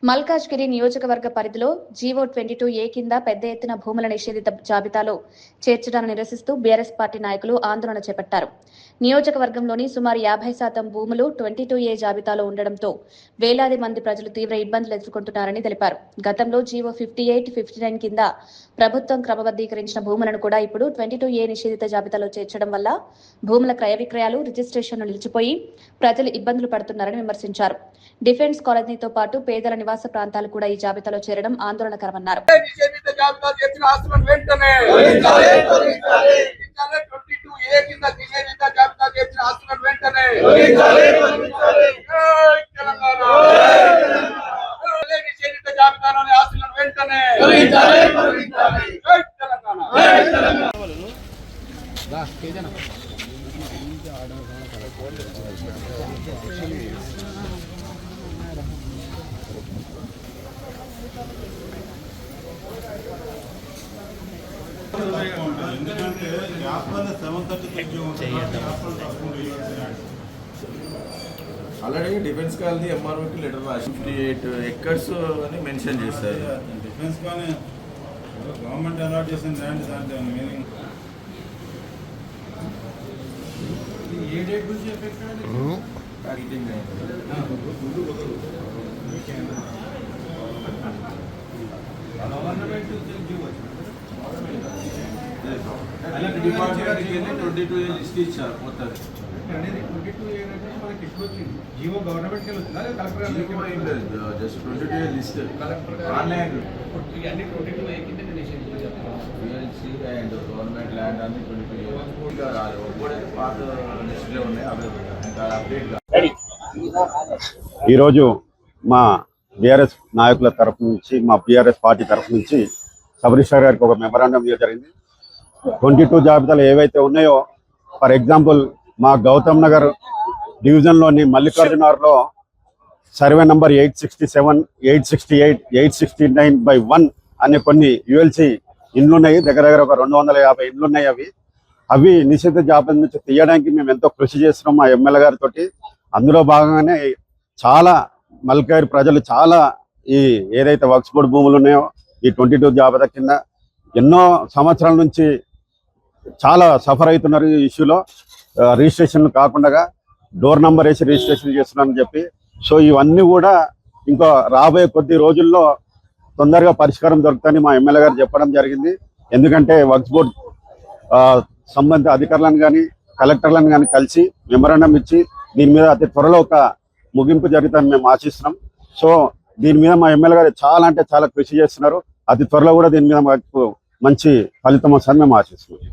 మల్కాజ్గిరి నియోజకవర్గ పరిధిలో GO 22A కింద పెద్ద ఎత్తున భూముల నిషేధిత జాబితాలో చేర్చడాన్ని నిరసిస్తూ బీఆర్ఎస్ పార్టీ నాయకులు ఆందోళన చేపట్టారు. నియోజకవర్గంలోని సుమారు 50% భూములు 22A జాబితాలో ఉండడంతో వేలాది మంది ప్రజలు తీవ్ర ఇబ్బందులు ఎదుర్కొంటున్నారని తెలిపారు. గతంలో జీవో 58, 59 కింద ప్రభుత్వం క్రమబద్ధీకరించిన భూములను కూడా ఇప్పుడు 22A నిషేధిత జాబితాలో చేర్చడం వల్ల భూముల క్రయ విక్రయాలు, రిజిస్ట్రేషన్లు నిలిచిపోయి ప్రజలు ఇబ్బందులు పడుతున్నారని విమర్శించారు. డిఫెన్స్ కాలనీతో పాటు పేదల నివాస ప్రాంతాలు కూడా ఈ జాబితాలో చేరడం ఆందోళనకరమన్నారు. ఆల్రెడీ డిఫెన్స్ కాలనీ ఎంఆర్ఓకి లెటర్ రాసి 58 ఎకర్స్ అని మెన్షన్ చేశారు. డిఫెన్స్ కాలనీ గవర్నమెంట్ అలాట్ చేసిన ల్యాండ్ దాంట్లో మీనింగ్ ఏ డేట్ గురించి డిపార్ట్మెంట్ లిస్ట్ ఇచ్చారు మొత్తం. GO government just 22A list online and government land అన్ని 22A రాలేదు. ఒక్కడైతే పాత లిస్టులే ఉన్నాయి, అప్డేట్. ఈరోజు మా బీఆర్ఎస్ నాయకుల తరఫు నుంచి, మా బీఆర్ఎస్ పార్టీ తరఫు నుంచి సబ్ రిజిస్ట్రార్ గారికి ఒక మెమరాండం ఇవ్వడం జరిగింది. 22 జాబితాలు ఏవైతే ఉన్నాయో, ఫర్ ఎగ్జాంపుల్ మా గౌతమ్ నగర్ డివిజన్లోని మల్లికార్జునగర్లో సర్వే నంబర్ 867, 868, 869/1 అనే కొన్ని యుఎల్సి ఇండ్లు ఉన్నాయి. దగ్గర దగ్గర ఒక 250 ఇండ్లు ఉన్నాయి. అవి నిషేధిత జాబితా నుంచి తీయడానికి మేము ఎంతో కృషి చేస్తున్నాం మా ఎమ్మెల్యే గారితో. అందులో భాగంగానే చాలా మల్కార్ ప్రజలు చాలా ఈ ఏదైతే వర్క్స్ బోర్డు భూములు ఉన్నాయో ఈ 22 జాబితా కింద ఎన్నో సంవత్సరాల నుంచి చాలా సఫర్ అవుతున్నారు ఈ ఇష్యూలో. రిజిస్ట్రేషన్ కాకుండా డోర్ నంబర్ వేసి రిజిస్ట్రేషన్ చేస్తున్నారని చెప్పి. సో ఇవన్నీ కూడా ఇంకో రాబోయే కొద్ది రోజుల్లో తొందరగా పరిష్కారం దొరుకుతుందని మా ఎమ్మెల్యే గారు చెప్పడం జరిగింది. ఎందుకంటే వర్క్స్ బోర్డ్ సంబంధిత అధికారులను కానీ కలెక్టర్లను కానీ కలిసి మెమరాండం ఇచ్చి దీని మీద అతి త్వరలో ఒక ముగింపు జరుగుతుందని మేము ఆశిస్తున్నాం. సో దీని మీద మా ఎమ్మెల్యే గారు చాలా అంటే చాలా కృషి చేస్తున్నారు. అతి త్వరలో కూడా దీని మీద మాకు మంచి ఫలితం వస్తుందని మేము ఆశిస్తున్నాం.